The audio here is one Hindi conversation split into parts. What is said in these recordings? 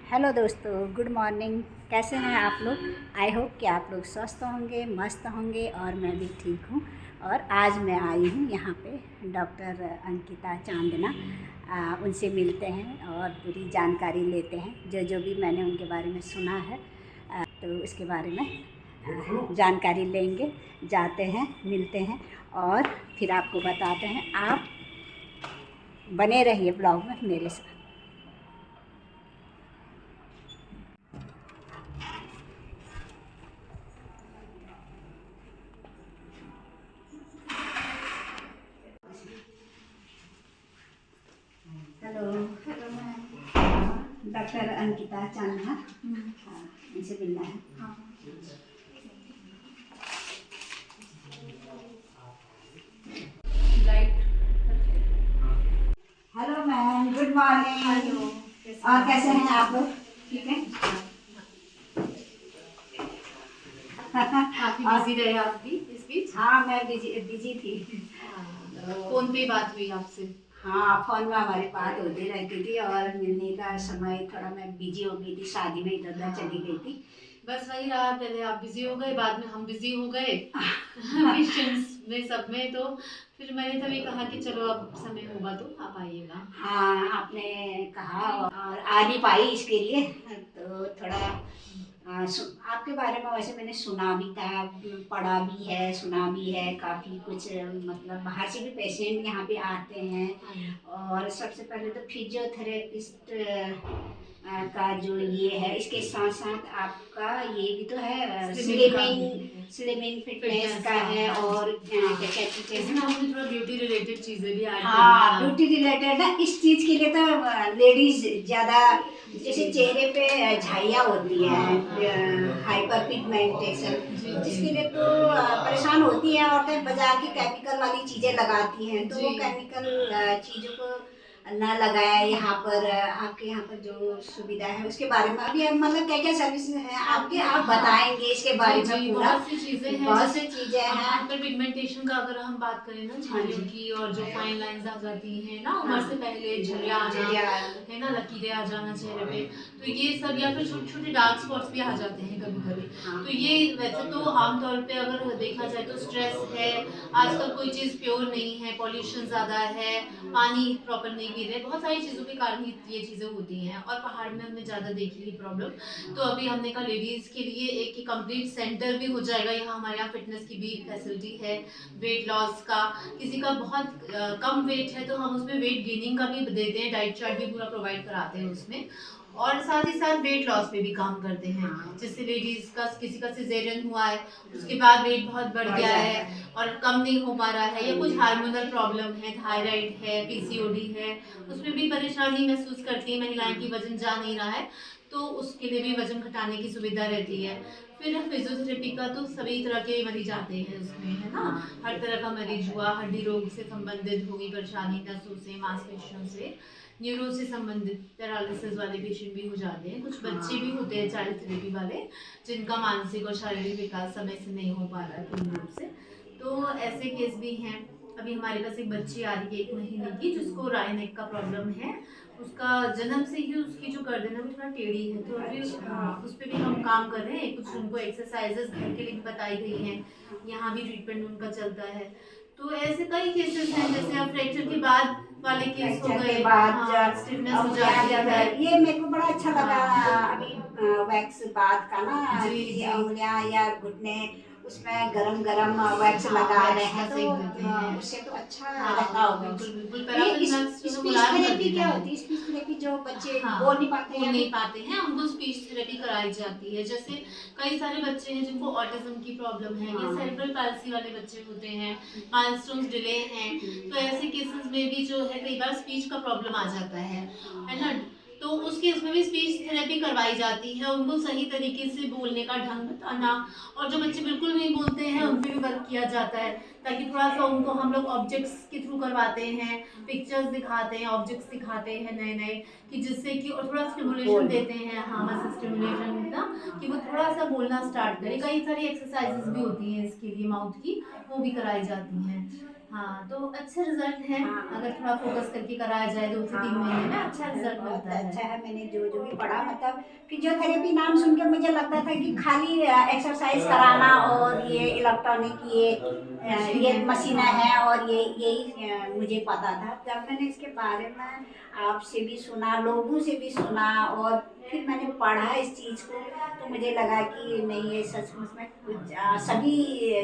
हेलो दोस्तों, गुड मॉर्निंग। कैसे हैं आप लोग? आई होप कि आप लोग स्वस्थ होंगे, मस्त होंगे और मैं भी ठीक हूँ। और आज मैं आई हूँ यहाँ पे डॉक्टर अंकिता चांदना। उनसे मिलते हैं और पूरी जानकारी लेते हैं जो जो भी मैंने उनके बारे में सुना है। तो इसके बारे में जानकारी लेंगे, जाते हैं, मिलते हैं और फिर आपको बताते हैं। आप बने रहिए ब्लॉग में मेरे साथ। Hello. Hello ma'am. Doctor Ankita Chandna, इनसे मिलना है। हाँ। Light. Hello ma'am, good morning. Hello. और कैसे हैं आप लोग? ठीक है। काफी बिजी रहे आप भी इस बीच। हाँ, मैं बिजी बिजी थी। फोन पे बात हुई आपसे? हाँ, फोन में हमारी बात होती रहती थी और मिलने का समय थोड़ा मैं बिजी हो गई थी, शादी में इधर उधर चली गई थी। बस वही रहा, पहले आप बिजी हो गए, बाद में हम बिजी हो गए क्वेश्चंस में सब में। तो फिर मैंने तभी कहा कि चलो अब समय होगा तो आप आइएगा। हाँ, आपने कहा और आ नहीं पाई इसके लिए। तो थोड़ा आपके बारे में वैसे मैंने सुना भी था, पढ़ा भी है, सुना भी है काफ़ी कुछ। मतलब बाहर से भी पेशेंट यहाँ पे आते हैं। और सबसे पहले तो फिजियोथेरेपिस्ट का जो ये है, इसके साथ साथ आपका ये भी तो है, स्लिमिंग फिटनेस का है। और क्या कहते हैं, इसमें हमने थोड़ा ब्यूटी रिलेटेड चीजें भी ऐड हाँ, करनी है। ब्यूटी रिलेटेड है। इस चीज़ के लिए तो लेडीज ज़्यादा, जैसे चेहरे पे झाइयाँ होती हैं, हाइपर पिगमेंटेशन, जिसके लिए तो परेशान होती हैं औरतें। बाजार की केमिकल वाली चीज़ें लगाती हैं, तो वो केमिकल चीज़ों को ना लगाए। यहाँ पर आपके यहाँ पर जो सुविधा है उसके बारे में अभी मतलब क्या क्या सर्विस है आपके, आप बताएंगे इसके बारे में पूरा? बहुत सी चीजें हैं, बहुत सी चीज़ें हैं। हाइपर पिगमेंटेशन का अगर हम बात करें ना, हाँ चेहरे जी। की, और जो फाइन लाइंस आ जाती हैं ना उम्र से पहले, झुर्रियाँ आना है ना, लकीरें आ जाना चेहरे पे, तो ये सब, या फिर छोटे छोटे डार्क स्पॉट्स भी आ जाते हैं कभी कभी। हाँ। तो ये वैसे तो आमतौर पे अगर देखा जाए तो स्ट्रेस है, आजकल कोई चीज़ प्योर नहीं है, पॉल्यूशन ज़्यादा है, पानी प्रॉपर नहीं पी रहे, बहुत सारी चीज़ों के कारण ये चीज़ें होती हैं। और पहाड़ में हमने ज़्यादा देखी है प्रॉब्लम। तो अभी हमने कहा लेडीज़ के लिए एक कंप्लीट सेंटर भी हो जाएगा यहाँ हमारे यहाँ। फिटनेस की भी फैसिलिटी है, वेट लॉस का, किसी का बहुत कम वेट है तो हम उसमें वेट गेनिंग का भी देते हैं, डाइट चार्ट भी पूरा प्रोवाइड कराते हैं उसमें। और साथ ही साथ वेट लॉस पे भी काम करते हैं। जैसे लेडीज का किसी का सिजेरियन हुआ है, उसके बाद वेट बहुत बढ़ गया है और कम नहीं हो पा रहा है, या कुछ हार्मोनल प्रॉब्लम है, थायराइड है, पीसीओडी है, उसमें भी परेशानी महसूस करती है महिलाएं की, वजन जा नहीं रहा है, तो उसके लिए भी वजन घटाने की सुविधा रहती है। फिर फिजियोथेरेपी का तो सभी तरह के मरीज आते हैं उसमें, है ना। हर तरह का मरीज हुआ, हड्डी रोग से संबंधित होगी परेशानी, नसों से, मांसपेशियों से, न्यूरो से संबंधित पैरालिसिस वाले पेशेंट भी हो जाते हैं। कुछ बच्चे भी होते हैं चाइल्ड थेरेपी वाले, जिनका मानसिक और शारीरिक विकास समय से नहीं हो पा रहा है पूर्ण रूप से, तो ऐसे केस भी हैं। अभी हमारे पास एक बच्ची आ रही है 1 महीने की, जिसको राय नेक का प्रॉब्लम है। उसका जन्म से ही उसकी जो गर्दन है वो थोड़ा टेढ़ी है, तो अभी उस पर भी हम काम कर रहे हैं। कुछ उनको एक्सरसाइजेस घर के लिए भी बताई गई हैं, यहाँ भी ट्रीटमेंट उनका चलता है। तो ऐसे कई केसेस हैं, जैसे अब फ्रैक्चर के बाद वाले केस हो गए, स्टिफनेस हो जाती है। ये मेरे को बड़ा अच्छा लगा अभी वैक्स बाद का ना, कि उंगलियां या घुटने उसमें गरम गरम वैक्स लगा रहे हैं, तो उससे तो अच्छा रहता होगा। बिल्कुल ये स्पीच थेरेपी क्या होती है? स्पीच थेरेपी जो बच्चे बोल नहीं पाते हैं, उनको स्पीच थेरेपी कराई जाती है। जैसे कई सारे बच्चे हैं जिनको ऑटिज्म की प्रॉब्लम है, या सेरेब्रल पैल्सी वाले बच्चे होते हैं, माइलस्टोन्स डिले हैं, तो ऐसे केसेस में भी जो है कई बार स्पीच का प्रॉब्लम आ जाता है ना। तो उस केस में भी स्पीच थेरेपी करवाई जाती है, उनको सही तरीके से बोलने का ढंग बताना। और जो बच्चे बिल्कुल नहीं बोलते हैं उन पर भी वर्क किया जाता है, ताकि थोड़ा सा उनको हम लोग ऑब्जेक्ट्स के थ्रू करवाते हैं, पिक्चर्स दिखाते हैं, ऑब्जेक्ट्स दिखाते हैं नए नए, कि जिससे कि, और थोड़ा स्टिमुलेशन देते हैं, हाँ मसल स्टिमुलेशन ना, कि वो थोड़ा सा बोलना स्टार्ट करे। कई सारी एक्सरसाइजेस भी होती हैं इसके लिए माउथ की, वो भी कराई जाती हैं। हाँ, तो अच्छे रिजल्ट है। हाँ। अगर थोड़ा फोकस करके कराया जाए 2 से 3 महीने में अच्छा रिजल्ट बहुत मिलता अच्छा है। है। मैंने जो भी पढ़ा, मतलब फिजियोथेरेपी नाम सुन के मुझे लगता था कि खाली एक्सरसाइज कराना और ये इलेक्ट्रॉनिक ये मशीनें हैं और यही मुझे पता था। जब मैंने इसके बारे में आपसे भी सुना, लोगों से भी सुना और फिर मैंने पढ़ा इस चीज़ को, तो मुझे लगा कि नहीं, ये सचमुच में कुछ सभी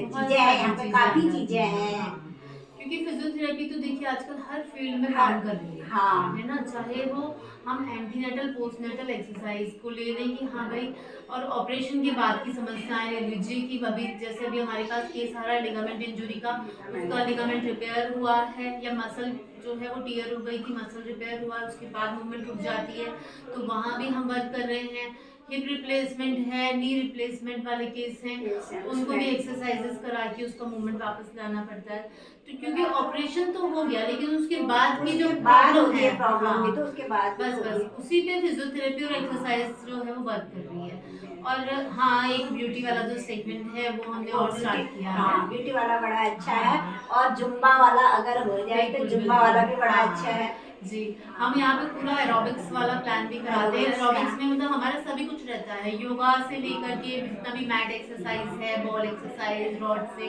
बहुत चीज़ें हैं, सारी यहाँ पे चीज़ें आ काफ़ी जाती चीज़ें हैं, हैं। हाँ। क्योंकि फिजियोथेरेपी तो देखिए आजकल हर फील्ड में हर काम कर रही हाँ है ना? चाहे वो हम एंटीनेटल, पोस्टनेटल एक्सरसाइज को ले लें कि हाँ भाई, और ऑपरेशन के बाद की समस्याएं ले लीजिए कि अभी जैसे अभी हमारे पास केस आ रहा है लिगामेंट इंजरी का, उसका लिगामेंट रिपेयर हुआ है या मसल जो है वो टीयर हो गई थी, मसल रिपेयर हुआ, उसके बाद मूवमेंट रुक जाती है, तो वहाँ भी हम वर्क कर रहे हैं। हिप रिप्लेसमेंट है, नी रिप्लेसमेंट वाले केस हैं, उनको भी एक्सरसाइजेस करा के उसका मूवमेंट वापस लाना पड़ता है। तो क्योंकि ऑपरेशन तो हो गया, लेकिन उसके बाद की जो उसके बाद प्रॉब्लम होती है, है प्रॉब्लम भी, हाँ, तो उसके बाद भी बस होती बस है। उसी पे फिजियोथेरेपी और एक्सरसाइज जो है वो वर्क कर रही है। और हाँ, एक ब्यूटी वाला जो सेगमेंट है वो हमने और स्टार्ट किया है। हाँ, ब्यूटी वाला बड़ा अच्छा है। हाँ। और जुम्बा वाला अगर हो जाए तो बिल्कुल, जुम्बा बिल्कुल। वाला भी बड़ा हाँ, अच्छा है। जी। हम यहाँ पे पूरा एरोबिक्स वाला प्लान भी कराते हैं। एरोबिक्स एरोबिक्स का में मतलब हमारा सभी कुछ रहता है, योगा से लेकर के जितना भी मैट एक्सरसाइज है, बॉल एक्सरसाइज, रॉड से,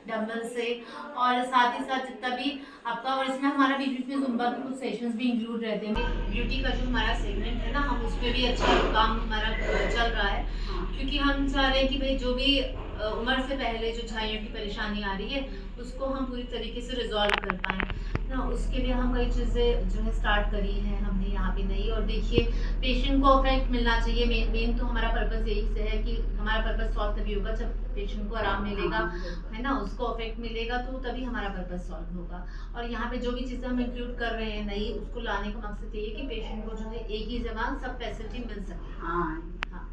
डंबल से, और साथ ही साथ जितना भी आपका, और इसमें हमारा बीच बीच में जुम्बा के कुछ सेशंस भी इंक्लूड रहते हैं। ब्यूटी का जो हमारा सेगमेंट है ना, हम उसमें भी अच्छा काम हमारा चल रहा है, क्योंकि हम चाह रहे हैं कि भाई जो भी उम्र से पहले जो झाइयों की परेशानी आ रही है उसको हम पूरी तरीके से रिजॉल्व कर पाएँ ना। उसके लिए हम कई चीज़ें जो है स्टार्ट करी हैं हमने यहाँ पे नई। और देखिए, पेशेंट को इफेक्ट मिलना चाहिए। मेन तो हमारा पर्पस यही से है कि हमारा पर्पस सॉल्व तभी होगा जब पेशेंट को आराम मिलेगा, है ना, उसको इफेक्ट मिलेगा, तो तभी हमारा पर्पस सॉल्व होगा। और यहाँ पे जो भी चीज़ें हम इंक्लूड कर रहे हैं नई, उसको लाने का मकसद ये है कि पेशेंट को जो है एक ही जगह सब फैसिलिटी मिल सके। हाँ, हाँ,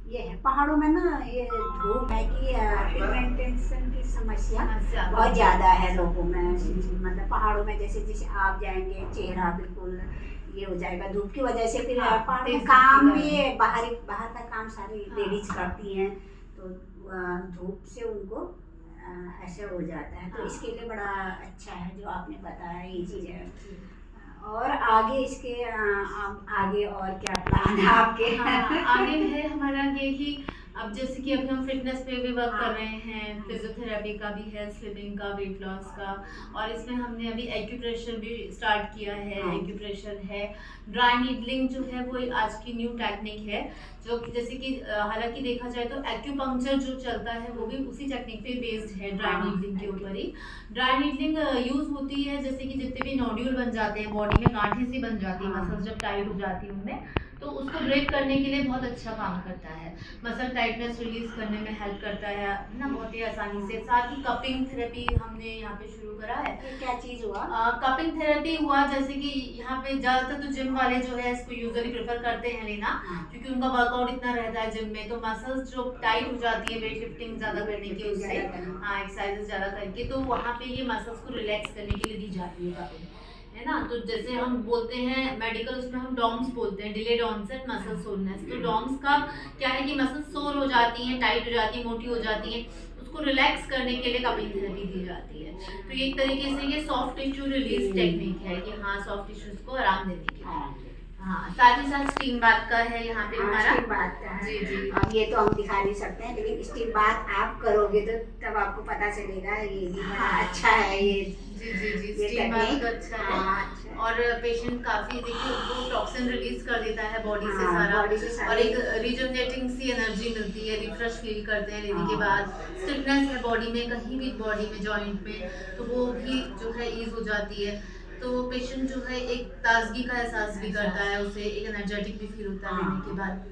ये है पहाड़ों में ना, ये धूप है कि पिगमेंटेशन की समस्या बहुत ज़्यादा है लोगों में। मतलब पहाड़ों में जैसे जैसे आप जाएंगे, चेहरा बिल्कुल ये हो जाएगा धूप की वजह से। फिर हाँ, पहाड़ में तेज काम धूप की भी बाहर का काम सारी हाँ, लेडीज हाँ। करती हैं, तो धूप से उनको ऐसे हो जाता है। तो हाँ। इसके लिए बड़ा अच्छा है जो आपने बताया, ये चीज़ है। और आगे इसके आगे और क्या प्लान है आपके? हाँ, आगे है हमारा ये कि अब जैसे कि अभी हम फिटनेस पे भी वर्क कर रहे हैं, फिजियोथेरेपी का भी है, स्लिमिंग का, वेट लॉस का, और इसमें हमने अभी एक्यूप्रेशर भी स्टार्ट किया है। एक्यूप्रेशर है, ड्राई नीडलिंग जो है वो आज की न्यू टेक्निक है, जो जैसे कि हालांकि देखा जाए तो एक्यूपंक्चर जो चलता है वो भी उसी टेक्निक पे बेस्ड है, ड्राई नीडलिंग के ऊपर ही। ड्राई नीडलिंग यूज होती है जैसे कि जितने भी नोड्यूल बन जाते हैं बॉडी में, गांठें सी बन जाती है, मसल्स जब टाइट हो जाती है उनमें, तो उसको ब्रेक करने के लिए बहुत अच्छा काम करता है। मसल टाइटनेस रिलीज करने में हेल्प करता है ना, बहुत ही आसानी से। साथ ही कपिंग थेरेपी हमने यहाँ पे शुरू करा है। ये क्या चीज़ हुआ? कपिंग थेरेपी हुआ जैसे कि यहाँ पे ज़्यादातर तो जिम वाले जो है इसको यूजुअली प्रेफर करते हैं लेना, क्योंकि उनका वर्कआउट इतना रहता है जिम में, तो मसल्स जो टाइट हो जाती है वेट लिफ्टिंग ज़्यादा करने की उससे, हाँ, एक्सरसाइजेस ज़्यादा करके, तो वहाँ पे ये मसल्स को रिलैक्स करने के लिए दी जाती है कपिंग, है ना। तो जैसे हम बोलते हैं मेडिकल, उसमें हम डॉम्स बोलते हैं, डिलेड ऑनसेट मसल सोरनेस। तो डॉम्स का क्या है कि मसल सोर हो जाती हैं, टाइट हो जाती हैं, मोटी हो जाती हैं, उसको रिलैक्स करने के लिए कपिंग थेरेपी दी जाती है। तो एक तरीके से ये सॉफ्ट टिश्यू रिलीज टेक्निक है कि हाँ, सॉफ्ट टिश्यूज को आराम देने के लिए। हाँ, साथ ही साथ स्टीम बाथ का है यहाँ पे हमारा। स्टीम बाथ का है। जी जी। अब ये तो हम दिखा नहीं सकते हैं, लेकिन स्टीम बाथ आप करोगे तो तब आपको पता चलेगा ये भी बड़ा अच्छा है। ये जी जी जी, ये स्टीम बाथ टेक्निक तो अच्छा है। अच्छा। और पेशेंट काफी देखिए वो टॉक्सिन रिलीज कर देता है बॉडी से हाँ, सारा, बॉडी से सारा। और एक रिजुवनेटिंग सी एनर्जी मिलती है, रिफ्रेश फील करते हैं लेने के बाद। स्टिफनेस है बॉडी में, कहीं भी बॉडी में जॉइंट में, तो वो भी जो है ईज हो जाती है। तो पेशेंट जो है एक ताजगी का एहसास भी करता है, उसे एक एनर्जेटिक भी फील होता है लेने के बाद।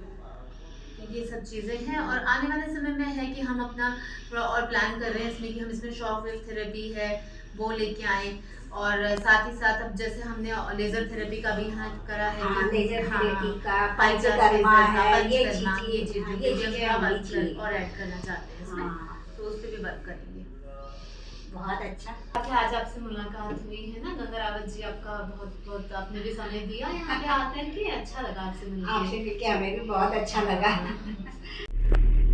तो ये सब चीज़ें हैं, और आने वाले समय में है कि हम अपना थोड़ा और प्लान कर रहे हैं इसमें कि हम इसमें शॉक वेव थेरेपी है वो लेके आए, और साथ ही साथ अब जैसे हमने लेजर थेरेपी का भी यहाँ करा है। लेजर थेरेपी का पंचकर्मा पंचकर्मा है, ये चीज़ें हम होनी चाहिए। और ऐड करना चाहते हैं इसमें, तो उस पर भी वर्क करेंगे। बहुत अच्छा। आज आपसे मुलाकात हुई है ना, गंगा रावत जी, आपका बहुत बहुत, आपने भी समय दिया यहाँ पे आकर के, अच्छा लगा आपसे आपसे मिलकर। मिलके हमें भी बहुत अच्छा लगा।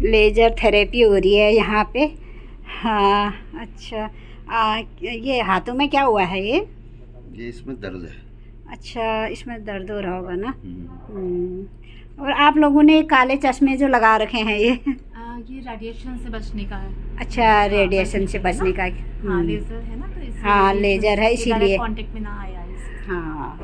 लेजर थेरेपी हो रही है यहाँ पे। हाँ, अच्छा। ये हाथों में क्या हुआ है ये? इसमें दर्द है। अच्छा, इसमें दर्द हो रहा होगा ना। और आप लोगों ने काले चश्मे जो लगा रखे हैं ये रेडिएशन से बचने का है। अच्छा, रेडिएशन से बचने का। हाँ, लेजर है ना, तो इसलिए हाँ, लेजर है इसीलिए। कांटेक्ट में ना आया इससे। हाँ,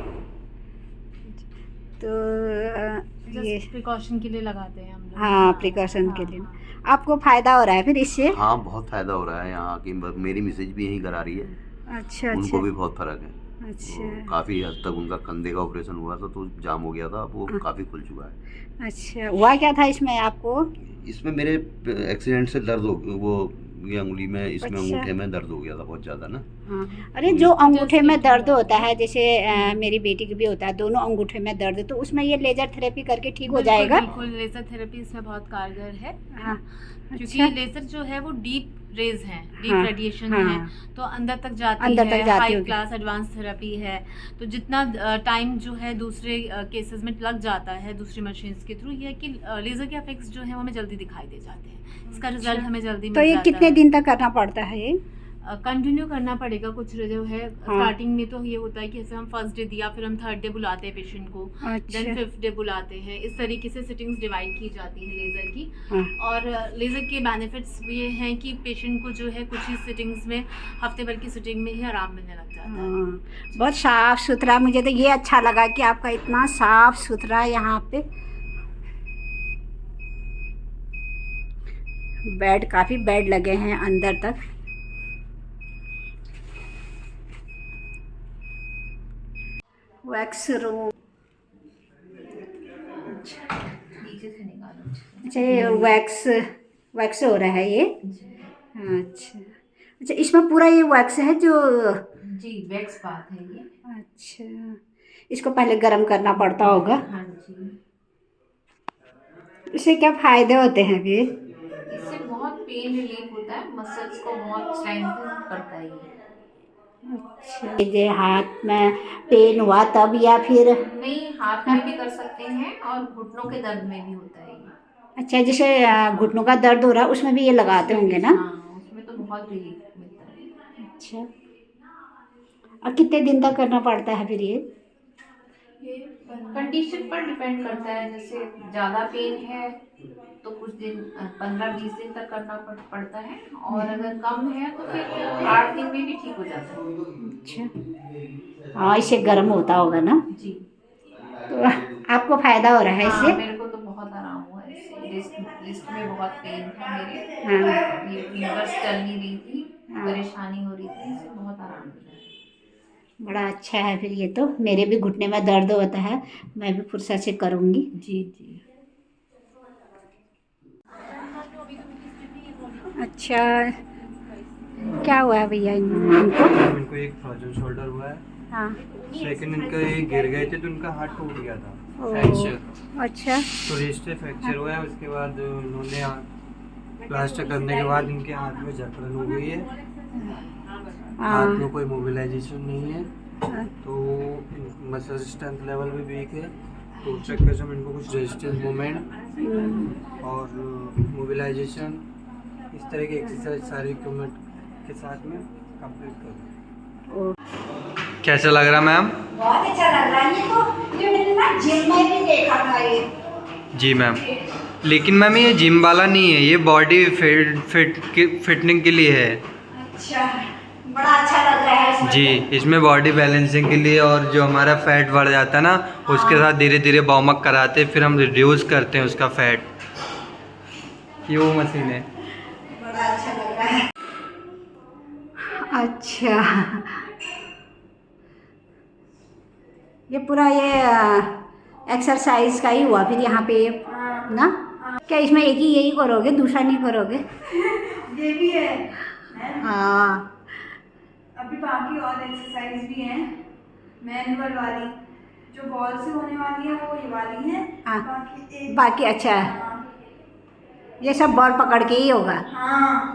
तो ये प्रिकॉशन के लिए लगाते हैं हम लोग। हाँ, प्रिकॉशन के लिए। आपको फ़ायदा हो रहा है फिर इससे? हाँ, बहुत फ़ायदा हो रहा है। यहाँ की मेरी मिसेज भी यहीं करा रही है। अच्छा, उनको भी बहुत फ़र्क है। अच्छा, काफ़ी हद तक उनका कंधे का ऑपरेशन हुआ था तो जाम हो गया था, अब वो काफ़ी खुल चुका है। अच्छा, हुआ क्या था इसमें आपको? इसमें मेरे एक्सीडेंट से दर्द हो, वो ये अंगुली में, इसमें अच्छा। अंगूठे में दर्द हो गया था बहुत ज़्यादा ना। हाँ, अरे जो अंगूठे में दर्द होता है, जैसे मेरी बेटी की भी होता है, दोनों अंगूठे में दर्द, तो उसमें ये लेजर थेरेपी करके ठीक हो जाएगा? बिल्कुल, लेजर थेरेपी इसमें बहुत कारगर है। हाँ, क्योंकि अच्छा। लेजर जो है वो डीप रेज हैं, डीप हाँ, रेडिएशन हाँ। है, तो अंदर तक जाती अंदर है। तक जाती हाई होगी। क्लास एडवांस थेरेपी है, तो जितना टाइम जो है दूसरे केसेस में लग जाता है दूसरी मशीन्स के थ्रू, ये है कि लेजर के इफेक्ट्स जो है वो हमें जल्दी दिखाई दे जाते हैं, इसका रिजल्ट हमें जल्दी तो मिल ये जाता कितने है। दिन तक करना पड़ता है ये? कंटिन्यू करना पड़ेगा। कुछ जो है हाँ। स्टार्टिंग में तो ये होता है कि जैसे हम फर्स्ट डे दिया, फिर हम थर्ड डे बुलाते हैं पेशेंट को, अच्छा। देन फिफ्थ डे बुलाते हैं। इस तरीके से सिटिंग्स डिवाइड की जाती है लेज़र की। हाँ। और लेज़र के बेनिफिट्स ये हैं कि पेशेंट को जो है कुछ ही सिटिंग्स में, हफ्ते भर की सिटिंग में ही आराम मिलने लग जाता है। हाँ, बहुत साफ सुथरा। मुझे तो ये अच्छा लगा कि आपका इतना साफ सुथरा यहाँ पे बेड, काफ़ी बेड लगे हैं अंदर तक। Wax room. नीचे से निकालो। अच्छा, ये वैक्स हो रहा है ये? अच्छा अच्छा, इसमें पूरा ये वैक्स है जो? जी, वैक्स बात है ये। अच्छा, इसको पहले गर्म करना पड़ता होगा। हाँ जी। इससे क्या फ़ायदे होते हैं फिर? इससे बहुत पेन रिलीफ होता है, मसल्स को बहुत स्ट्रेंथन करता है ये। अच्छा, ये हाथ में पेन हुआ तब, या फिर? नहीं, हाथ में भी कर सकते हैं और घुटनों के दर्द में भी होता है ये। अच्छा, जैसे घुटनों का दर्द हो रहा है उसमें भी ये लगाते होंगे ना? हाँ, उसमें तो बहुत रिलीफ मिलता है। अच्छा, और कितने दिन तक करना पड़ता है फिर ये? कंडीशन पर डिपेंड करता है। जैसे ज़्यादा पेन है तो कुछ दिन 15-20 दिन तक करना पड़ता है, और अगर कम है तो फिर 8 दिन में भी ठीक हो जाता है। अच्छा, हाँ, इससे गर्म होता होगा ना? जी। तो आपको फ़ायदा हो रहा है हाँ, इससे? मेरे को तो बहुत आराम हुआ है इससे। रिस्ट में बहुत पेन था मेरे। हाँ, ये फिंगर्स चल नहीं रही थी, हाँ। परेशानी हो रही थी, इससे बहुत आराम मिला है। बड़ा अच्छा है फिर ये तो। मेरे भी घुटने में दर्द होता है, मैं भी फुर्सत से करूँगी। जी जी। अच्छा, क्या हुआ है भैया इनको? इनको एक फ्रोजन शोल्डर हुआ है। हाँ। सेकंड इनका ये गिर गए थे तो उनका हाथ टूट गया था। ओ, फ्रैक्चर। अच्छा। तो रिस्ट फ्रैक्चर हुआ है। उसके बाद उन्होंने प्लास्टर करने के बाद इनके हाथ में जकड़न हो गई है। हाथ में कोई मोबिलाइजेशन नहीं है, तो मसल स्ट्रेंथ लेवल भी वीक है। तो चेक कर हम इनको कुछ रेजिस्टेंस मूवमेंट और मोबिलाइजेशन, इस तरह की एक्सरसाइज सारी इक्विपमेंट के साथ में कंप्लीट करूँ। कैसा लग रहा मैम? बहुत अच्छा लग रहा है। ये मैंने ना जिम में भी देखा था ये। जी मैम, लेकिन मैम ये जिम वाला नहीं है, ये बॉडी फिटनिंग के लिए है। अच्छा, बड़ा अच्छा लग रहा है इसमें। जी, इसमें बॉडी बैलेंसिंग के लिए, और जो हमारा फैट बढ़ जाता है ना, उसके साथ धीरे धीरे वार्म अप कराते हैं, फिर हम रिड्यूस करते हैं उसका फैट। ये वो मशीन है। बड़ा अच्छा लग रहा है। अच्छा, ये पूरा ये एक्सरसाइज का ही हुआ फिर यहाँ पे ना? क्या इसमें एक ही यही करोगे, दूसरा नहीं करोगे? ये भी है। हाँ, अभी बाकी और एक्सरसाइज भी हैं, मैनुअल वाली। जो बॉल से होने वाली है वो ये वाली है। हाँ। बाकी बाकी अच्छा है, ये सब बॉल पकड़ के ही होगा। हाँ,